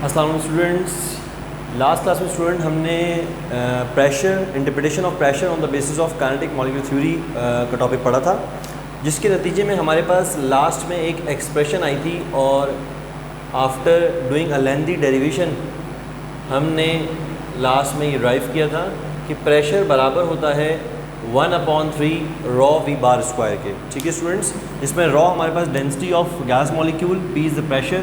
अस्सलाम वालेकुम students. Last class में स्टूडेंट हमने pressure, interpretation of pressure on the basis of kinetic molecule theory का टॉपिक पढ़ा था, जिसके नतीजे में हमारे पास लास्ट में एक एक्सप्रेशन आई थी और after doing a lengthy derivation हमने लास्ट में ये ड्राइव किया था कि प्रेशर बराबर होता है 1/3 रॉ वी बार स्क्वायर के। ठीक है स्टूडेंट्स, इसमें रॉ हमारे पास density of gas molecule, P is the pressure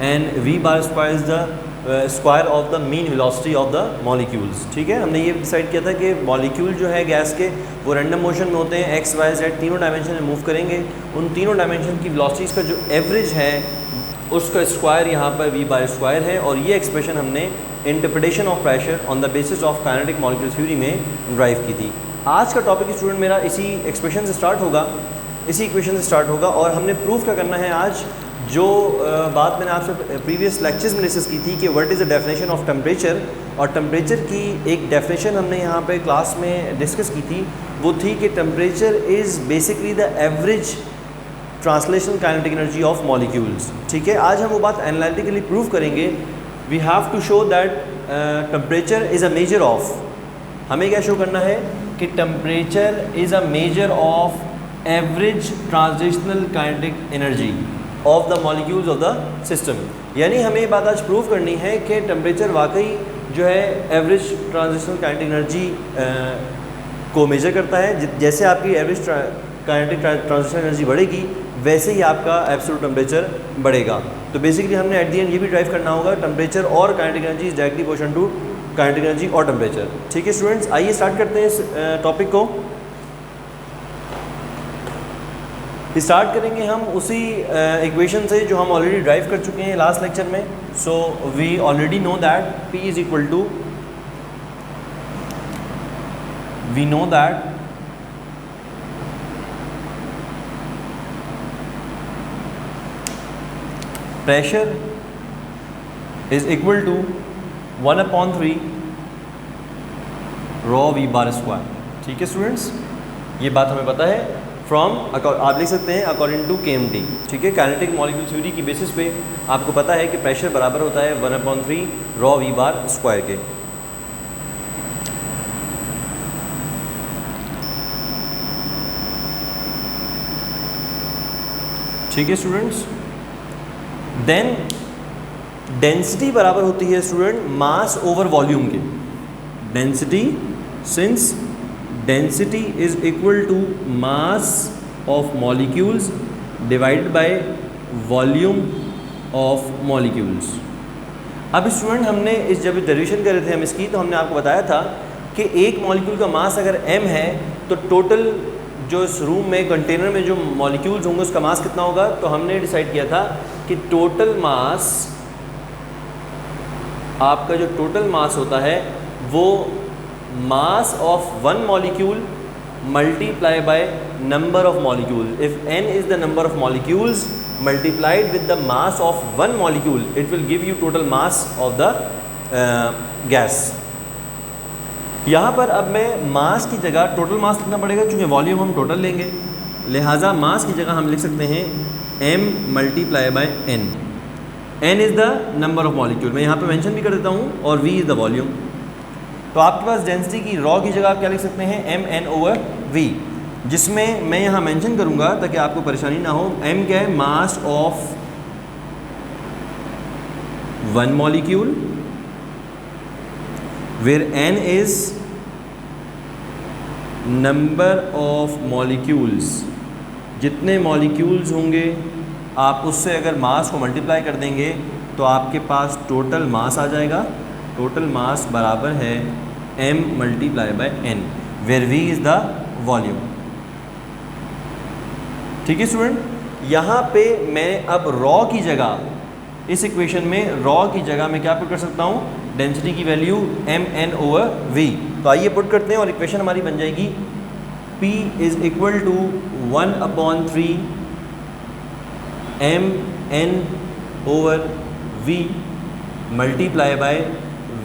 and V bar square is the square of the mean velocity of the molecules. ठीक है, हमने ये डिसाइड किया था कि मॉलिक्यूल जो है गैस के वो रैंडम मोशन में होते हैं, एक्स वाई जेड तीनों डायमेंशन में मूव करेंगे। उन तीनों डायमेंशन की वेलोसिटीज़ का जो एवरेज है उसका स्क्वायर यहाँ पर वी बार स्क्वायर है, और ये एक्सप्रेशन हमने interpretation of pressure on the basis of kinetic molecule theory में ड्राइव की थी। आज का टॉपिक स्टूडेंट मेरा इसी एक्सप्रेशन से स्टार्ट होगा, इसी इक्वेशन से स्टार्ट होगा, और हमने प्रूफ क्या करना है आज। जो बात मैंने आपसे प्रीवियस लेक्चर्स में डिस्कस की थी कि what is the definition of temperature, और टेम्परेचर की एक डेफिनेशन हमने यहाँ पे क्लास में डिस्कस की थी, वो थी कि temperature is basically the average translational kinetic energy of molecules. ठीक है, आज हम वो बात एनालिटिकली प्रूव करेंगे। We have to show that temperature is a measure of, हमें क्या शो करना है कि temperature is a measure of average translational kinetic energy of the molecules of the system. यानी हमें ये बात आज प्रूव करनी है कि टेम्परेचर वाकई जो है एवरेज ट्रांसलेशनल काइनेटिक एनर्जी को मेजर करता है। जैसे आपकी एवरेज काइनेटिक ट्रांसलेशनल एनर्जी बढ़ेगी वैसे ही आपका एब्सोल्यूट टेम्परेचर बढ़ेगा। तो बेसिकली हमने एट द एंड ये भी ड्राइव करना होगा टेम्परेचर और kinetic energy is directly proportional to kinetic energy और टेम्परेचर। ठीक है स्टूडेंट्स, आइए स्टार्ट करते हैं इस टॉपिक को। स्टार्ट करेंगे हम उसी इक्वेशन से जो हम ऑलरेडी ड्राइव कर चुके हैं लास्ट लेक्चर में। So we already know that P is equal to, we know that pressure is equal to 1/3 rho V bar square. ठीक है स्टूडेंट्स, ये बात हमें पता है फ्रॉम, आप लिख सकते हैं अकॉर्डिंग टू KMT। ठीक है, काइनेटिक मॉलिक्यूल थ्योरी की बेसिस पे आपको पता है कि प्रेशर बराबर होता है 1/3 रॉ वी बार स्क्वायर के। ठीक है स्टूडेंट्स, देन डेंसिटी बराबर होती है स्टूडेंट मास ओवर वॉल्यूम के। Density, since density is equal to mass of molecules divided by volume of molecules। अब स्टूडेंट हमने इस जब डेरिवेशन कर रहे थे हम इसकी, तो हमने आपको बताया था कि एक मॉलिक्यूल का मास अगर m है तो टोटल जो इस रूम में कंटेनर में जो मॉलिक्यूल्स होंगे उसका मास कितना होगा। तो हमने डिसाइड किया था कि टोटल मास, आपका जो टोटल मास होता है वो mass of one molecule multiply by number of molecules. If n is the number of molecules multiplied with the mass of one molecule, it will give you total mass of the gas। यहाँ पर अब मैं मास की जगह total mass लिखना पड़ेगा, क्योंकि volume हम टोटल लेंगे, लिहाजा मास की जगह हम लिख सकते हैं m multiply by n। n is the number of molecule, मैं यहाँ पे मेंशन भी कर देता हूँ, और v इज़ द वॉल्यूम। तो आपके पास डेंसिटी की रॉ की जगह आप क्या लिख सकते हैं mn/v, जिसमें मैं यहाँ मेंशन करूँगा ताकि आपको परेशानी ना हो। m क्या है, mass of one molecule, where n is number of molecules. जितने मॉलिक्यूल्स होंगे आप उससे अगर मास को मल्टीप्लाई कर देंगे तो आपके पास टोटल मास आ जाएगा। टोटल मास बराबर है m multiply by n, where v is the volume. ठीक है स्टूडेंट, यहाँ पे मैं अब रॉ की जगह, इस इक्वेशन में रॉ की जगह मैं क्या पुट कर सकता हूँ, डेंसिटी की वैल्यू mn/v। तो आइए पुट करते हैं और इक्वेशन हमारी बन जाएगी P is equal to 1/3 mn/v multiply by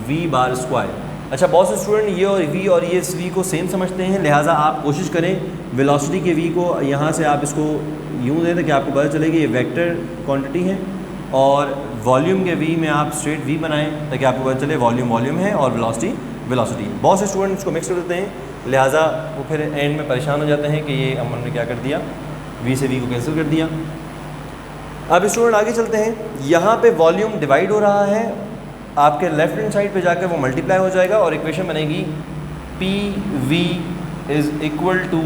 v bar square. अच्छा बहुत से स्टूडेंट ये और v और ये v को सेम समझते हैं, लिहाजा आप कोशिश करें वेलोसिटी के v को यहाँ से आप इसको यूँ दें ताकि आपको पता चले कि ये वेक्टर क्वांटिटी है और वॉल्यूम के वी में आप स्ट्रेट वी बनाएं ताकि आपको पता चले वॉल्यूम वॉल्यूम है और वेलोसिटी वेलोसिटी। बहुत से स्टूडेंट इसको मिक्स कर देते हैं, लिहाजा वो फिर एंड में परेशान हो जाते हैं कि ये अमन ने क्या कर दिया, वी से वी को कैंसिल कर दिया। अब स्टूडेंट आगे चलते हैं, यहाँ पे वॉल्यूम डिवाइड हो रहा है, आपके लेफ्ट हैंड साइड पे जाकर वो मल्टीप्लाई हो जाएगा और इक्वेशन बनेगी P V is equal to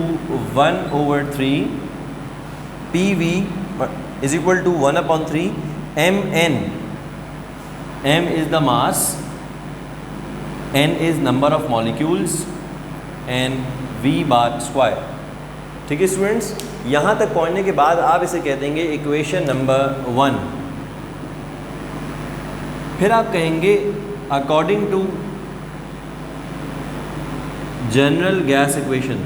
1/3 P V is equal to 1/3 mn। m is the mass, n is number of molecules and v bar square। ठीक है स्टूडेंट्स, यहाँ तक पहुँचने के बाद आप इसे कह देंगे इक्वेशन नंबर 1। फिर आप कहेंगे according to general gas equation,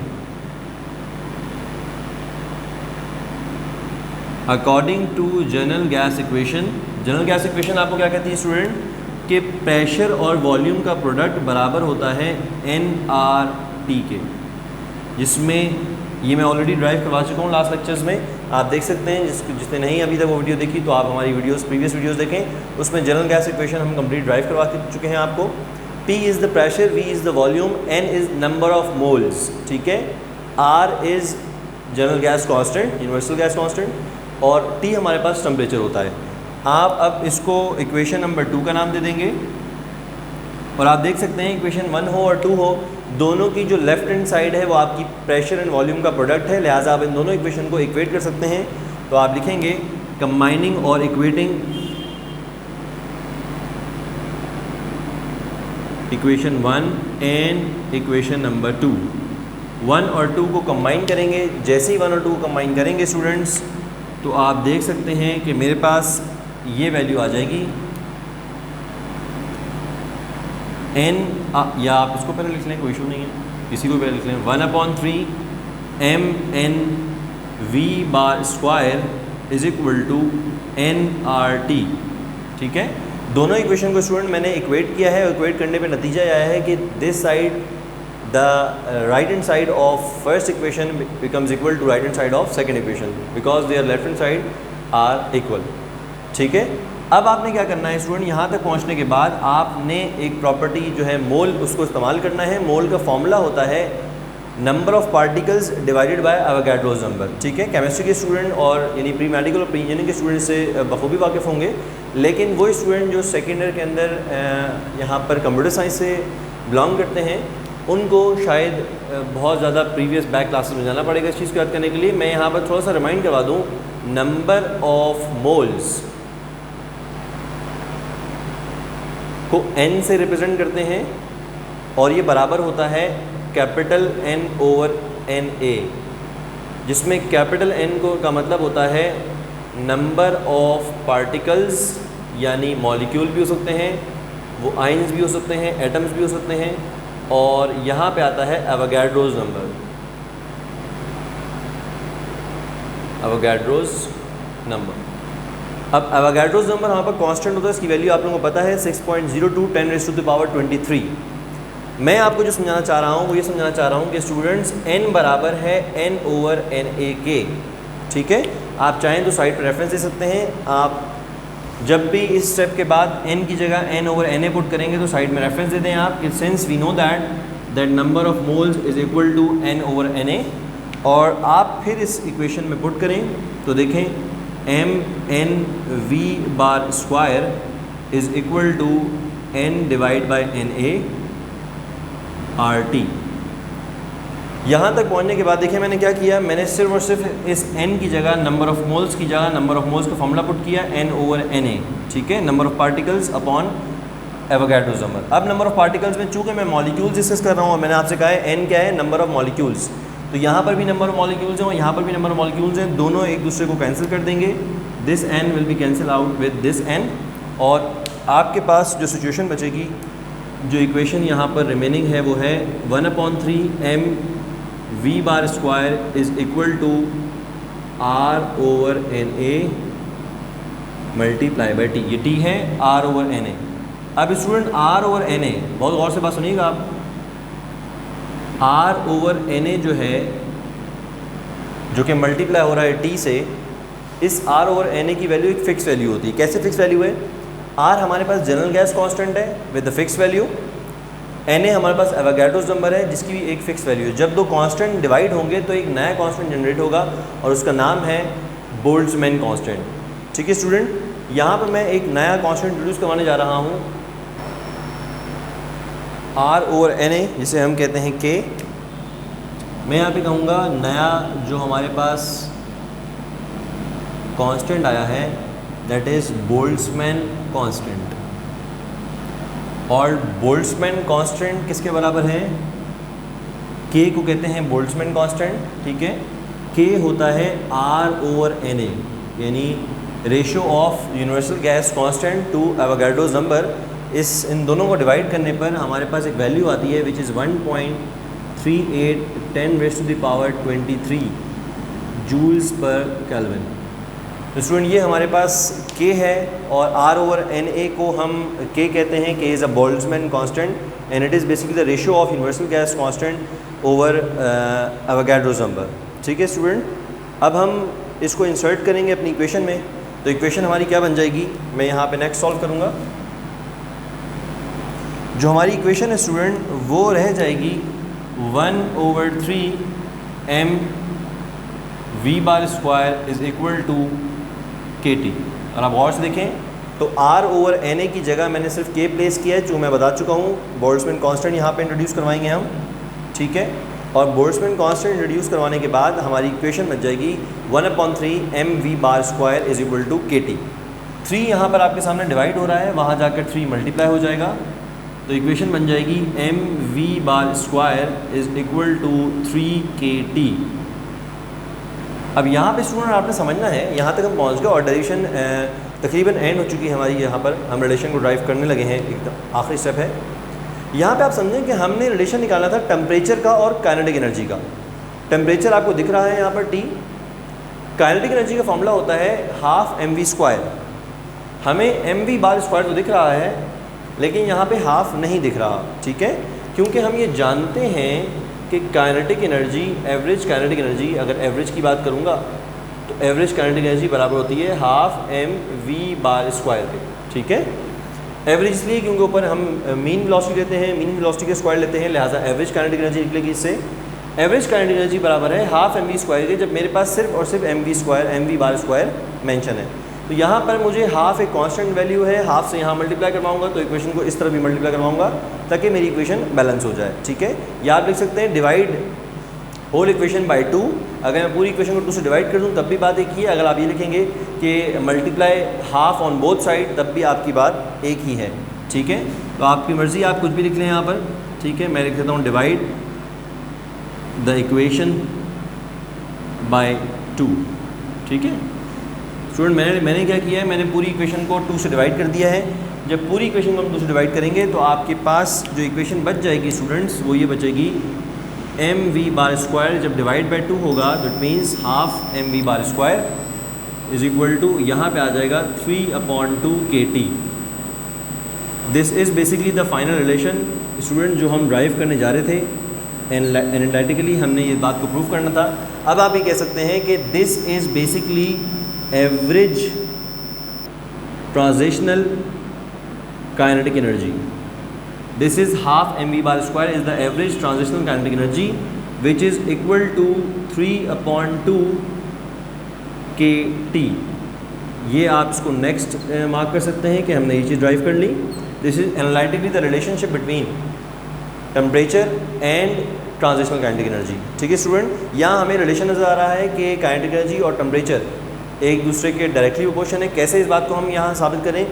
according to general gas equation. General gas equation आपको क्या कहती है स्टूडेंट, कि प्रेशर और वॉल्यूम का प्रोडक्ट बराबर होता है nRT के, जिसमें ये मैं ऑलरेडी ड्राइव करवा चुका हूँ लास्ट लेक्चर्स में, आप देख सकते हैं। जिसने नहीं अभी तक वो वीडियो देखी तो आप हमारी प्रीवियस वीडियोस देखें, उसमें जनरल गैस इक्वेशन हम कंप्लीट ड्राइव करवा चुके हैं आपको। P is the pressure, V is the volume, N is number of moles, ठीक है, R is general gas constant, universal gas constant, और T हमारे पास टेम्परेचर होता है। आप अब इसको इक्वेशन नंबर 2 का नाम दे देंगे और आप देख सकते हैं इक्वेशन 1 हो और 2 हो, दोनों की जो लेफ्ट हैंड साइड है वो आपकी प्रेशर एंड वॉल्यूम का प्रोडक्ट है, लिहाजा आप इन दोनों इक्वेशन को इक्वेट कर सकते हैं। तो आप लिखेंगे कंबाइनिंग और equating equation 1 and equation number 2। 1 और 2 को कंबाइन करेंगे, जैसे ही 1 और 2 को कंबाइन करेंगे स्टूडेंट्स तो आप देख सकते हैं कि मेरे पास ये वैल्यू आ जाएगी n, या आप इसको पहले लिख लें, कोई इशू नहीं है, किसी को पहले लिख लें, 1/3 mn v bar square is equal to nRT। ठीक है, दोनों इक्वेशन को स्टूडेंट मैंने इक्वेट किया है और इक्वेट करने पे नतीजा आया है कि this side the right hand side of first equation becomes equal to right hand side of second equation because their left hand side are equal. ठीक है, अब आपने क्या करना है स्टूडेंट, यहाँ तक पहुँचने के बाद आपने एक प्रॉपर्टी जो है मोल, उसको इस्तेमाल करना है। मोल का फॉर्मूला होता है number of particles divided by Avogadro's number. ठीक है, केमिस्ट्री के स्टूडेंट और यानी प्री मेडिकल और प्री इंजीनियरिंग के स्टूडेंट से बखूबी वाकिफ़ होंगे, लेकिन वो स्टूडेंट जो सेकेंड ईयर के अंदर यहाँ पर कंप्यूटर साइंस से बिलोंग करते हैं उनको शायद बहुत ज़्यादा प्रीवियस बैक क्लासेस में जाना पड़ेगा इस चीज़ को याद करने के लिए। मैं यहाँ पर थोड़ा सा रिमाइंड करवा दूँ, नंबर ऑफ मोल्स को n से रिप्रेजेंट करते हैं और ये बराबर होता है कैपिटल N/NA, जिसमें कैपिटल N को का मतलब होता है नंबर ऑफ पार्टिकल्स, यानी मॉलिक्यूल भी हो सकते हैं, वो आइंस भी हो सकते हैं, एटम्स भी हो सकते हैं, और यहाँ पे आता है एवोगाड्रोस नंबर, एवोगाड्रोस नंबर। अब एवोगाड्रोस नंबर हमारे पास कांस्टेंट होता है, इसकी वैल्यू आप लोगों को पता है 6.02 10⁻23। मैं आपको जो समझाना चाह रहा हूँ वो ये समझाना चाह रहा हूँ कि स्टूडेंट्स n बराबर है n/NA के। ठीक है, आप चाहें तो साइड पर रेफरेंस दे सकते हैं। आप जब भी इस स्टेप के बाद n की जगह n/NA पुट करेंगे तो साइड में रेफरेंस दे दें आप कि since we know that number of moles is equal to n/NA, और आप फिर इस इक्वेशन में पुट करें तो देखें mn v bar square is equal to n divide by NA RT। यहाँ तक पहुँचने के बाद देखिए मैंने क्या किया, मैंने सिर्फ और सिर्फ इस n की जगह नंबर ऑफ मोल्स की जगह नंबर ऑफ मोल्स का फॉर्मूला पुट किया n/NA। ठीक है, number of particles upon Avogadro's number. अब नंबर ऑफ पार्टिकल्स में चूँकि मैं मॉलिक्यूल्स डिस्कस कर रहा हूँ और मैंने आपसे कहा है n क्या है, नंबर ऑफ मॉलिक्यूल्स, तो यहाँ पर भी नंबर ऑफ मॉलिक्यूल्स हैं और यहाँ पर भी नंबर ऑफ मॉलिक्यूल्स हैं, दोनों एक दूसरे को कैंसिल कर देंगे। This n will be cancel out with this n, और आपके पास जो सिचुएशन बचेगी, जो इक्वेशन यहाँ पर रिमेनिंग है वो है 1/3 m v bar square is equal to r/NA multiply by t। ये t है r/NA। अब स्टूडेंट r/NA, बहुत गौर से बात सुनिएगा आप, r/NA जो है, जो कि मल्टीप्लाई हो रहा है t से, इस R ओवर Na की वैल्यू एक फ़िक्स वैल्यू होती है। कैसे फ़िक्स वैल्यू है? R हमारे पास जनरल गैस कांस्टेंट है with the fix value, Na हमारे पास एवोगाड्रोस नंबर है जिसकी भी एक फ़िक्स वैल्यू है। जब दो कांस्टेंट डिवाइड होंगे तो एक नया कांस्टेंट जनरेट होगा और उसका नाम है बोल्ट्जमैन कांस्टेंट। ठीक है स्टूडेंट, यहाँ पर मैं एक नया कांस्टेंट इंट्रोड्यूस करवाने जा रहा हूँ, R ओवर Na जिसे हम कहते हैं K। मैं यहाँ पे कहूँगा नया जो हमारे पास कांस्टेंट आया है दैट इज़ बोल्ट्जमैन कांस्टेंट। और बोल्ट्जमैन कांस्टेंट किसके बराबर है? K को कहते हैं बोल्ट्जमैन कांस्टेंट। ठीक है, K होता है R ओवर Na, यानी ratio of universal gas constant to Avogadro's number. इन दोनों को डिवाइड करने पर हमारे पास एक वैल्यू आती है which is 1.38 10⁻23 joules per kelvin. तो स्टूडेंट ये हमारे पास K है और R ओवर Na को हम K कहते हैं। K is a Boltzmann constant and it is basically the ratio of universal gas constant over Avogadro's number. ठीक है स्टूडेंट, अब हम इसको इंसर्ट करेंगे अपनी इक्वेशन में। तो इक्वेशन हमारी क्या बन जाएगी, मैं यहाँ पे नेक्स्ट सॉल्व करूँगा। जो हमारी इक्वेशन है स्टूडेंट वो रह जाएगी 1/3 mv² is equal to KT। और आप गौर से देखें तो R ओवर Na की जगह मैंने सिर्फ K प्लेस किया है, जो मैं बता चुका हूँ। बोल्ट्जमैन कांस्टेंट यहाँ पे इंट्रोड्यूस करवाएंगे हम। ठीक है, और बोल्ट्जमैन कांस्टेंट इंट्रोड्यूस करवाने के बाद हमारी इक्वेशन बन जाएगी 1/3 mv² is equal to KT। 3 यहाँ पर आपके सामने डिवाइड हो रहा है, वहाँ जाकर 3 मल्टीप्लाई हो जाएगा, तो इक्वेशन बन जाएगी mv² is equal to 3KT। अब यहाँ पे स्टूडेंट आपने समझना है, यहाँ तक हम पहुँच गए और डेरिवेशन तकरीबन एंड हो चुकी है हमारी। यहाँ पर हम रिलेशन को ड्राइव करने लगे हैं, एकदम आखिरी स्टेप है। यहाँ पे आप समझें कि हमने रिलेशन निकाला था टेम्परेचर का और काइनेटिक एनर्जी का। टेम्परेचर आपको दिख रहा है यहाँ पर T, काइनेटिक एनर्जी का फॉर्मूला होता है हाफ mv²। हमें mv² तो दिख रहा है लेकिन यहाँ पे हाफ नहीं दिख रहा। ठीक है, क्योंकि हम ये जानते हैं कि kinetic energy, average kinetic energy, अगर एवरेज की बात करूँगा तो एवरेज काइनेटिक एनर्जी बराबर होती है हाफ mv² के। ठीक है, एवरेज इसलिए क्योंकि ऊपर हम मीन वेलोसिटी लेते हैं, मीन वेलोसिटी के स्क्वायर लेते हैं, लिहाजा एवरेज काइनेटिक एनर्जी निकलेगी इससे। एवरेज काइनेटिक एनर्जी बराबर है हाफ mv² के, जब मेरे पास सिर्फ और सिर्फ mv² मेंशन है। तो यहाँ पर मुझे हाफ एक कांस्टेंट वैल्यू है, हाफ से यहाँ मल्टीप्लाई करवाऊंगा तो इक्वेशन को इस तरह भी मल्टीप्लाई करवाऊंगा ताकि मेरी इक्वेशन बैलेंस हो जाए। ठीक है, या आप लिख सकते हैं डिवाइड होल इक्वेशन बाय 2। अगर मैं पूरी इक्वेशन को 2 से डिवाइड कर दूँ तब भी बात एक ही है। अगर आप ये लिखेंगे कि multiply half on both side तब भी आपकी बात एक ही है। ठीक है, तो आपकी मर्ज़ी, आप कुछ भी लिख लें यहाँ पर। ठीक है, मैं लिख देता हूँ डिवाइड द इक्वेशन बाय 2। ठीक है स्टूडेंट, मैंने क्या किया है, मैंने पूरी इक्वेशन को 2 से डिवाइड कर दिया है। जब पूरी इक्वेशन को हम 2 से डिवाइड करेंगे तो आपके पास जो इक्वेशन बच जाएगी स्टूडेंट्स वो ये बचेगी mv² जब डिवाइड बाय 2 होगा तो it means half mv² is equal to, यहाँ पे आ जाएगा 3/2 KT। This is basically the final relation student जो हम ड्राइव करने जा रहे थे। एनालिटिकली हमने ये बात को प्रूव करना था। अब आप ये कह सकते हैं कि this is basically average transitional kinetic energy. This is half mv² is the average transitional kinetic energy which is equal to 3/2 KT। ये आप इसको नेक्स्ट मार्क कर सकते हैं कि हमने ये चीज़ ड्राइव कर ली। This is analytically the relationship between temperature and translational kinetic energy. ठीक है स्टूडेंट, यहाँ हमें रिलेशन नज़र आ रहा है कि काइनेटिक एनर्जी और टेम्परेचर एक दूसरे के डायरेक्टली प्रोपोर्शन है। कैसे इस बात को हम यहाँ साबित करें?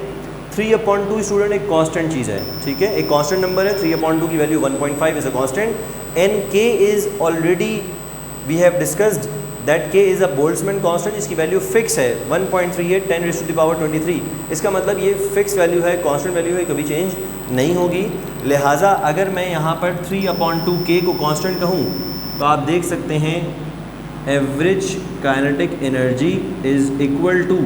3/2 स्टूडेंट एक कांस्टेंट चीज़ है। ठीक है, एक कांस्टेंट नंबर है। 3/2 की value 1.5 is a constant and K is already we have discussed that K is a Boltzmann constant जिसकी वैल्यू फिक्स है 1.38 10⁻23। इसका मतलब ये फिक्स वैल्यू है, कांस्टेंट वैल्यू है, कभी चेंज नहीं होगी। लिहाजा अगर मैं यहाँ पर 3/2 K को कांस्टेंट कहूँ तो आप देख सकते हैं average kinetic energy is equal to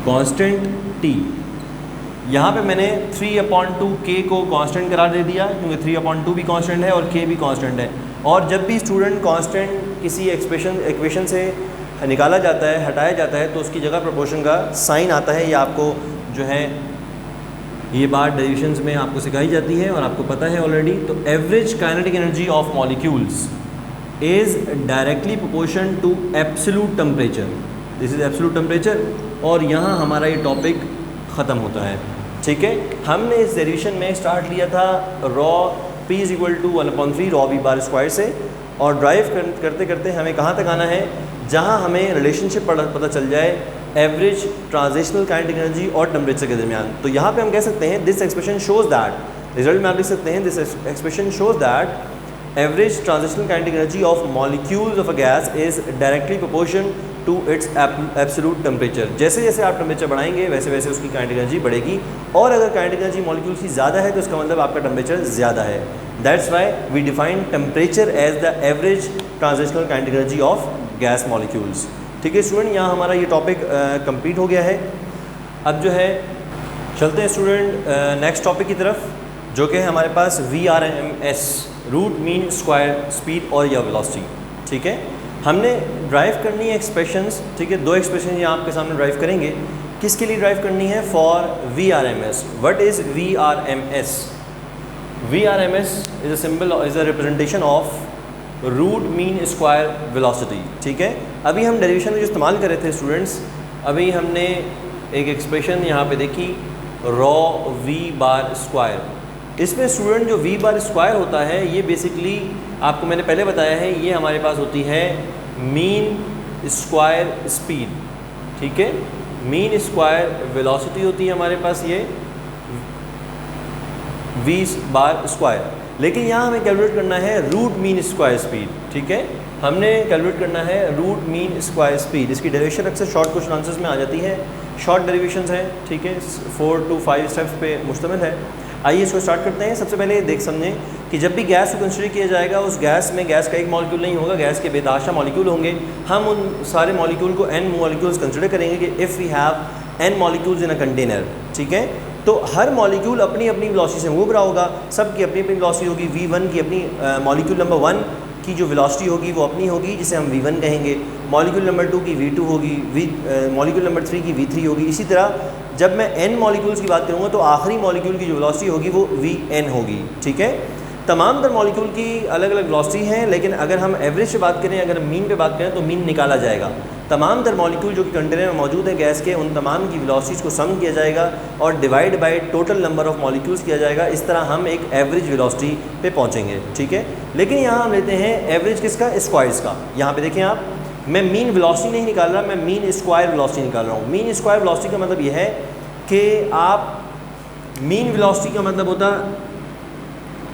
constant T। यहाँ पे मैंने 3/2 K को कांस्टेंट करार दे दिया क्योंकि 3/2 भी कांस्टेंट है और K भी कांस्टेंट है। और जब भी स्टूडेंट कांस्टेंट किसी इक्वेशन से निकाला जाता है, हटाया जाता है, तो उसकी जगह प्रोपोर्शन का साइन आता है। ये आपको जो है ये बात डेरिवेशंस में आपको सिखाई जाती है और आपको पता है ऑलरेडी। तो average kinetic energy of molecules is directly proportion to absolute temperature. This is absolute temperature और यहाँ हमारा ये टॉपिक ख़त्म होता है। ठीक है, हमने इस डेरिवेशन में स्टार्ट लिया था rho P is equal to 1/3 rho V bar square से, और ड्राइव करते करते हमें कहाँ तक आना है, जहाँ हमें रिलेशनशिप पता चल जाए एवरेज ट्रांजिशनल काइनेटिक एनर्जी और टेम्परेचर के दरमियान। तो यहाँ पे हम कह सकते हैं this expression shows that, result में आप लिख सकते हैं this expression shows that average transitional kinetic energy of molecules of a gas is directly proportion to its absolute temperature. जैसे जैसे आप टेम्परेचर बढ़ाएंगे वैसे वैसे उसकी काइनेटिक एनर्जी बढ़ेगी, और अगर काइनेटिक एनर्जी मॉलिक्यूल्स की ज़्यादा है तो इसका मतलब आपका टेम्परेचर ज़्यादा है। That's why we define temperature as the average transitional kinetic energy of gas molecules. ठीक है स्टूडेंट, यहाँ हमारा ये टॉपिक कंप्लीट हो गया है। अब जो है चलते हैं स्टूडेंट नेक्स्ट टॉपिक की तरफ, जो कि है हमारे पास VRMS, root mean square speed और या वेलोसिटी। ठीक है, हमने ड्राइव करनी है एक्सप्रेशंस। ठीक है, दो एक्सप्रेशन यहाँ आपके सामने ड्राइव करेंगे। किसके लिए ड्राइव करनी है? For VRMS। What is VRMS? VRMS is a symbol, is a representation of root mean square velocity. ठीक है, अभी हम डेरिवेशन में जो इस्तेमाल कर रहे थे स्टूडेंट्स, अभी हमने एक एक्सप्रेशन यहाँ पे देखी रॉ V बार स्क्वायर। इसमें स्टूडेंट जो V बार स्क्वायर होता है ये बेसिकली आपको मैंने पहले बताया है, ये हमारे पास होती है मीन स्क्वायर स्पीड। ठीक है, मीन स्क्वायर वेलोसिटी होती है हमारे पास ये V बार स्क्वायर। लेकिन यहाँ हमें कैलकुलेट करना है रूट मीन स्क्वायर स्पीड। ठीक है, हमने कैलकुलेट करना है रूट मीन स्क्वायर स्पीड। इसकी डेरिवेशन अक्सर शॉर्ट क्वेश्चन आंसर्स में आ जाती है, शॉर्ट डेरिवेशंस हैं। ठीक है, 4 to 5 स्टेप्स पे मुश्तमिल है। आइए इसको स्टार्ट करते हैं। सबसे पहले देख समझें कि जब भी गैस को कंसिडर किया जाएगा, उस गैस में गैस का एक मॉलिक्यूल नहीं होगा, गैस के बेतहाशा मॉलिक्यूल होंगे। हम उन सारे मॉलिक्यूल को n मॉलिक्यूल्स कंसिडर करेंगे कि if we have n molecules in a container. ठीक है, तो हर मॉलिक्यूल अपनी अपनी वेलोसिटी से मूव रहा होगा, सब की अपनी अपनी वेलोसिटी होगी। V1 की अपनी मॉलिक्यूल नंबर 1 की जो वेलोसिटी होगी वो अपनी होगी, जिसे हम V1 कहेंगे। मॉलिक्यूल नंबर 2 की V2 होगी, मॉलिक्यूल नंबर 3 की V3 होगी। इसी तरह जब मैं n मॉलिक्यूल्स की बात करूँगा तो आखिरी मॉलिक्यूल की जो वेलोसिटी होगी वो Vn होगी। ठीक है, तमाम तर मॉलिक्यूल की अलग अलग वेलोसिटी हैं, लेकिन अगर हम एवरेज पे बात करें, अगर मीन पे बात करें तो मीन निकाला जाएगा। तमाम तर मॉलिक्यूल जो कि कंटेनर में मौजूद है गैस के, उन तमाम की वेलोसिटीज़ को सम किया जाएगा और divide by total number of molecules किया जाएगा। इस तरह हम एक एवरेज वेलोसिटी पे पहुंचेंगे। ठीक है, लेकिन यहाँ हम लेते हैं एवरेज किसका? स्क्वायर्स का। यहाँ पे देखें आप, मैं मीन वेलोसिटी नहीं निकाल रहा, मैं मीन स्क्वायर वेलोसिटी निकाल रहा हूँ। मीन स्क्वायर वेलोसिटी का मतलब यह है कि आप मीन वेलोसिटी का मतलब होता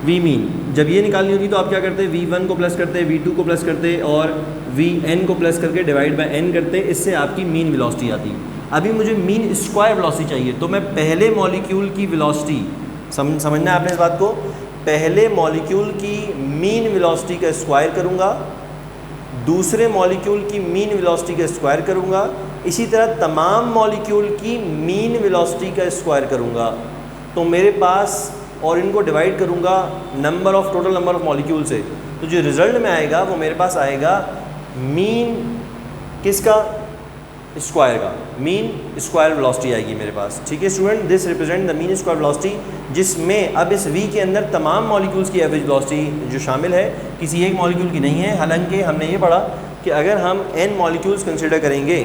V मीन, जब ये निकालनी होती तो आप क्या करते? V1 को प्लस करते, V2 को प्लस करते और Vn को प्लस करके डिवाइड बाय n करते, इससे आपकी मीन वेलोसिटी आती। अभी मुझे मीन स्क्वायर वेलोसिटी चाहिए, तो मैं पहले मॉलिक्यूल की वेलोसिटी, समझना है आपने इस बात को, पहले मॉलिक्यूल की मीन वेलोसिटी का स्क्वायर करूँगा, दूसरे मॉलिक्यूल की मीन वेलोसिटी का स्क्वायर करूँगा, इसी तरह तमाम मॉलिक्यूल की मीन वेलोसिटी का स्क्वायर करूँगा। तो मेरे पास, और इनको डिवाइड करूँगा number of total number of molecule से, तो जो रिज़ल्ट में आएगा वो मेरे पास आएगा मीन किसका? स्क्वायर का। मीन स्क्वायर वेलोसिटी आएगी मेरे पास। ठीक है student, this represent the mean square velocity, जिसमें अब इस V के अंदर तमाम मॉलिक्यूल्स की एवरेज वेलोसिटी जो शामिल है, किसी एक मॉलिक्यूल की नहीं है। हालांकि हमने ये पढ़ा कि अगर हम n मॉलिक्यूल्स कंसिडर करेंगे,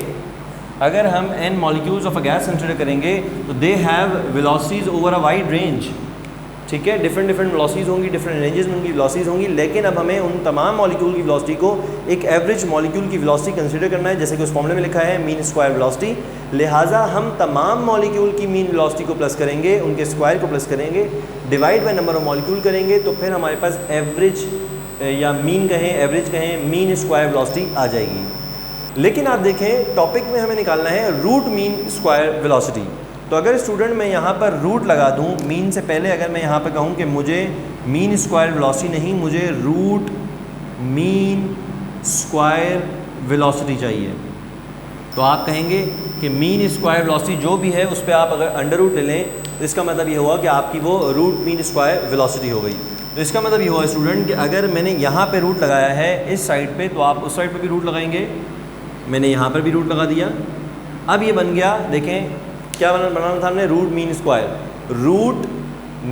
अगर हम n molecules of a gas consider करेंगे तो they have velocities over a wide range. ठीक है, डिफरेंट वेलोसिटीज़ होंगी, डिफरेंट रेंजेस में उनकी वेलोसिटीज़ होंगी, लेकिन अब हमें उन तमाम मॉलिक्यूल की वेलोसिटी को एक एवरेज मॉलिक्यूल की वेलोसिटी कंसीडर करना है, जैसे कि उस फॉर्मूले में लिखा है मीन स्क्वायर वेलोसिटी। लिहाजा हम तमाम मॉलिक्यूल की मीन वेलोसिटी को प्लस करेंगे, उनके स्क्वायर को प्लस करेंगे, divide by number of molecule करेंगे, तो फिर हमारे पास एवरेज या मीन कहें, एवरेज कहें, मीन स्क्वायर वेलोसिटी आ जाएगी। लेकिन आप देखें टॉपिक में हमें निकालना है रूट मीन स्क्वायर वेलोसिटी। तो अगर स्टूडेंट मैं यहाँ पर रूट लगा दूँ मीन से पहले, अगर मैं यहाँ पर कहूँ कि मुझे मीन स्क्वायर वेलोसिटी नहीं, मुझे रूट मीन स्क्वायर वेलोसिटी चाहिए, तो आप कहेंगे कि मीन स्क्वायर वेलोसिटी जो भी है उस पर आप अगर अंडर रूट ले लें तो इसका मतलब ये हुआ कि आपकी वो रूट मीन स्क्वायर वेलोसिटी हो गई। तो इसका मतलब ये हुआ स्टूडेंट कि अगर मैंने यहाँ पे रूट लगाया है इस साइड पे, तो आप उस साइड पे भी रूट लगाएंगे। मैंने यहाँ पर भी रूट लगा दिया। अब ये बन गया, देखें क्या बनाना था हमने, root mean square, root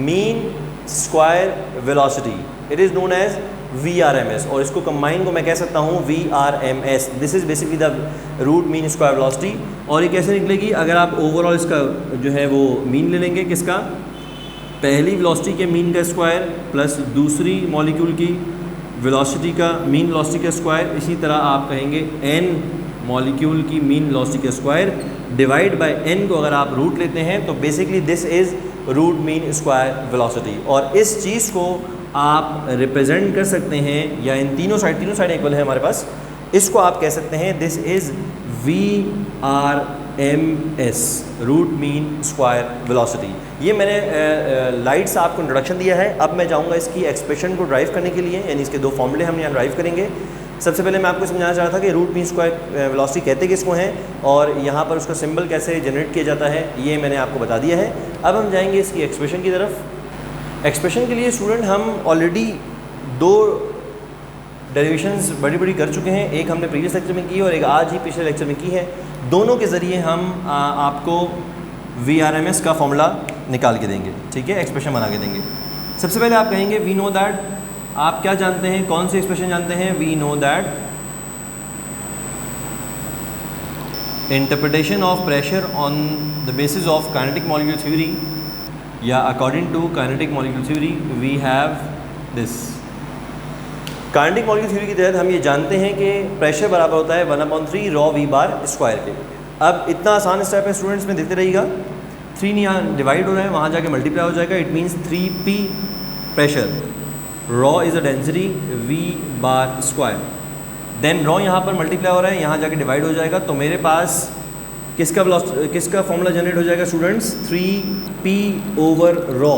mean square velocity, it is known as VRMS, और इसको कंबाइन को मैं कह सकता हूँ VRMS। This is basically the root mean square velocity. और ये कैसे निकलेगी, अगर आप ओवरऑल इसका जो है वो मीन ले लेंगे, किसका, पहली वेलोसिटी के मीन का स्क्वायर प्लस दूसरी मॉलिक्यूल की वेलोसिटी का मीन वेलोसिटी का स्क्वायर, इसी तरह आप कहेंगे n मॉलिक्यूल की मीन वेलोसिटी का स्क्वायर डिवाइड बाय n को अगर आप रूट लेते हैं तो basically this is root mean square velocity. और इस चीज़ को आप रिप्रेजेंट कर सकते हैं, या इन तीनों साइड इक्वल है हमारे पास, इसको आप कह सकते हैं this is VRMS, root mean square velocity. ये मैंने लाइट से आपको इंट्रोडक्शन दिया है। अब मैं जाऊंगा इसकी एक्सप्रेशन को ड्राइव करने के लिए, यानी इसके दो फॉर्मूले हम यहाँ ड्राइव करेंगे। सबसे पहले मैं आपको समझाना चाह रहा था कि रूट मीन स्क्वायर वेलोसिटी कहते किसको हैं और यहाँ पर उसका सिंबल कैसे जनरेट किया जाता है, ये मैंने आपको बता दिया है। अब हम जाएंगे इसकी एक्सप्रेशन की तरफ। एक्सप्रेशन के लिए स्टूडेंट हम ऑलरेडी दो डेरिवेशंस बड़ी कर चुके हैं, एक हमने प्रीवियस लेक्चर में की और एक आज ही पिछले लेक्चर में की है। दोनों के ज़रिए हम आपको VRMS का फॉर्मूला निकाल के देंगे, ठीक है, एक्सप्रेशन बना के देंगे। सबसे पहले आप कहेंगे वी नो दैट, आप क्या जानते हैं, कौन सी एक्सप्रेशन जानते हैं, we know that interpretation of pressure on the basis of kinetic molecule theory, या according to kinetic molecule theory we have this. Kinetic molecule theory के तहत हम ये जानते हैं कि प्रेशर बराबर होता है 1/3 रॉ वी बार स्क्वायर के। अब इतना आसान स्टेप है स्टूडेंट्स, में देखते रहिएगा, 3 यहाँ डिवाइड हो रहा है, वहाँ जाके मल्टीप्लाई हो जाएगा, it means 3p pressure, rho is a density v bar square, then rho यहाँ पर मल्टीप्लाई हो रहा है, यहाँ जाके डिवाइड हो जाएगा, तो मेरे पास किसका फॉर्मूला जनरेट हो जाएगा स्टूडेंट्स, 3p ओवर रॉ।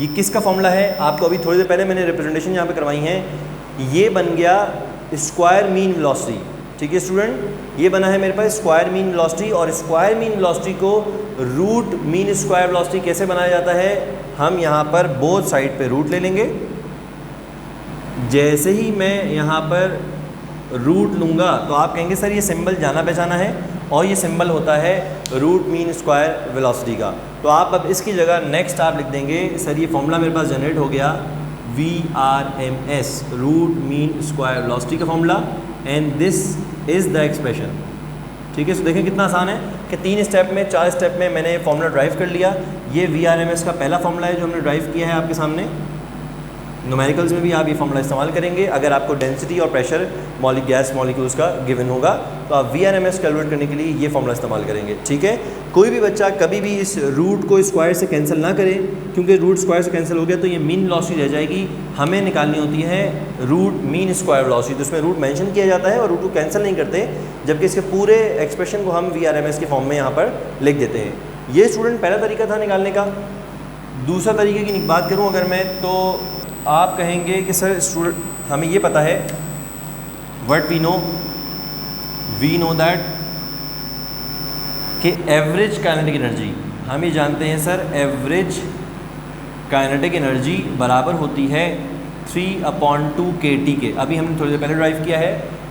ये किसका फॉर्मूला है, आपको अभी थोड़ी देर पहले मैंने रिप्रेजेंटेशन यहाँ पे करवाई है, ये बन गया स्क्वायर मीन वेलोसिटी, ठीक है स्टूडेंट, ये बना है मेरे पास स्क्वायर मीन वेलोसिटी। और स्क्वायर मीन वेलोसिटी को रूट मीन स्क्वायर वेलोसिटी कैसे बनाया जाता है, हम यहाँ पर बोथ साइड पे रूट ले लेंगे। जैसे ही मैं यहाँ पर रूट लूँगा तो आप कहेंगे सर ये सिंबल जाना पहचाना है, और ये सिंबल होता है रूट मीन स्क्वायर वेलोसिटी का। तो आप अब इसकी जगह नेक्स्ट आप लिख देंगे, सर ये फॉर्मूला मेरे पास जनरेट हो गया VRMS, root mean square velocity का formula, and this is the expression, ठीक है। तो देखें कितना आसान है कि 3 स्टेप में 4 स्टेप में मैंने फॉर्मूला ड्राइव कर लिया। ये VRMS का पहला फॉर्मूला है जो हमने ड्राइव किया है आपके सामने। न्यूमेरिकल्स में भी आप ये फॉर्मूला इस्तेमाल करेंगे अगर आपको डेंसिटी और प्रेशर गैस मॉलिक्यूल्स का गिवन होगा, तो आप VRMS कैलकुलेट करने के लिए ये फॉर्मूला इस्तेमाल करेंगे, ठीक है। कोई भी बच्चा कभी भी इस रूट को स्क्वायर से कैंसिल ना करे, क्योंकि रूट स्क्वायर से कैंसिल हो गया तो ये मीन वेलोसिटी रह जाएगी। हमें निकालनी होती है रूट मीन स्क्वायर वेलोसिटी, तो उसमें रूट मेंशन किया जाता है और रूट को कैंसिल नहीं करते, जबकि इसके पूरे एक्सप्रेशन को हम VRMS के फॉर्म में यहाँ पर लिख देते हैं। ये स्टूडेंट पहला तरीका था निकालने का। दूसरा तरीके की बात करूँ अगर मैं, तो आप कहेंगे कि सर स्टूडेंट हमें ये पता है व्हाट वी नो दैट कि एवरेज काइनेटिक एनर्जी, हम ये जानते हैं सर एवरेज काइनेटिक एनर्जी बराबर होती है 3/2 kT के। अभी हमने थोड़ी देर पहले ड्राइव किया है,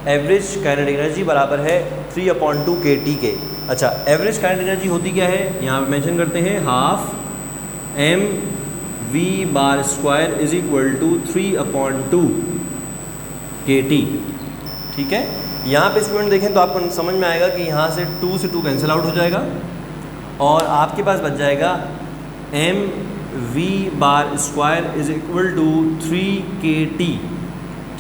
एवरेज काइनेटिक एनर्जी बराबर है 3/2 kT के। अच्छा, एवरेज काइनेटिक एनर्जी होती क्या है, यहाँ पे मेंशन करते हैं, half mv bar square is equal to 3/2 kT, ठीक है। यहाँ पे स्टूडेंट देखें तो आपको समझ में आएगा कि यहाँ से 2 से 2 कैंसिल आउट हो जाएगा और आपके पास बच जाएगा mv bar square is equal to 3 kT,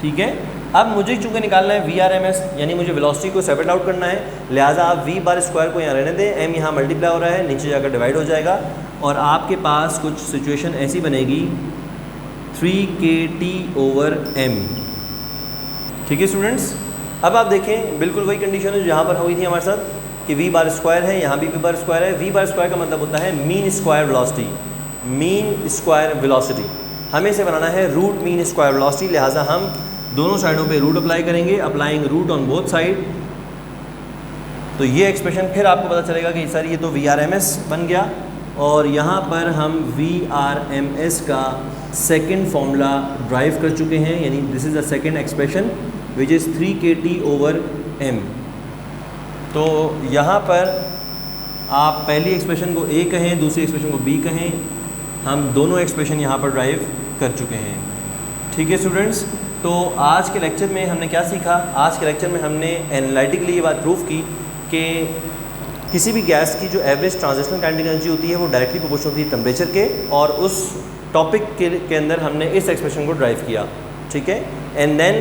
ठीक है। अब मुझे चूँकि निकालना है VRMS, यानी मुझे वेलोसिटी को सेपरेट आउट करना है, लिहाजा आप v बार स्क्वायर को यहाँ रहने दें, m यहाँ मल्टीप्लाई हो रहा है, नीचे जाकर डिवाइड हो जाएगा और आपके पास कुछ सिचुएशन ऐसी बनेगी 3 kT ओवर m, ठीक है स्टूडेंट्स। अब आप देखें बिल्कुल वही कंडीशन है जहाँ पर हुई थी हमारे साथ कि v बार स्क्वायर है, यहाँ भी v बार स्क्वायर है। v बार स्क्वायर का मतलब होता है mean square velocity, mean square velocity हमें इसे बनाना है रूट मीन स्क्वायर वेलोसिटी, लिहाजा हम दोनों साइडों पे रूट अप्लाई करेंगे, applying root on both side. तो ये एक्सप्रेशन फिर आपको पता चलेगा कि सर ये तो VRMS बन गया, और यहाँ पर हम VRMS का सेकंड फॉर्मूला ड्राइव कर चुके हैं, यानी this is the second expression which is 3kT/m। तो यहाँ पर आप पहली एक्सप्रेशन को A कहें, दूसरी एक्सप्रेशन को B कहें, हम दोनों एक्सप्रेशन यहाँ पर ड्राइव कर चुके हैं। ठीक है स्टूडेंट्स, तो आज के लेक्चर में हमने क्या सीखा? आज के लेक्चर में हमने एनालिटिकली ये बात प्रूव की कि किसी भी गैस की जो एवरेज ट्रांजिशनल काइनेटिक एनर्जी होती है वो डायरेक्टली प्रोपोर्शनल होती है टेम्परेचर के, और उस टॉपिक के अंदर हमने इस एक्सप्रेशन को ड्राइव किया। ठीक है, एंड देन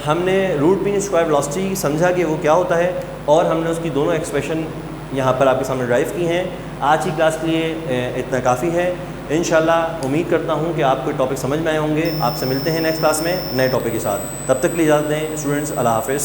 हमने रूट मीन स्क्वायर वेलोसिटी समझा कि वो क्या होता है, और हमने उसकी दोनों एक्सप्रेशन यहाँ पर आपके सामने ड्राइव की हैं। आज की क्लास के लिए इतना काफ़ी है। इंशाल्लाह उम्मीद करता हूँ कि आपको टॉपिक समझ में आए होंगे। आपसे मिलते हैं नेक्स्ट क्लास में नए टॉपिक के साथ। तब तक के लिए इजाज़त दें स्टूडेंट्स। अल्लाह हाफ़िज़।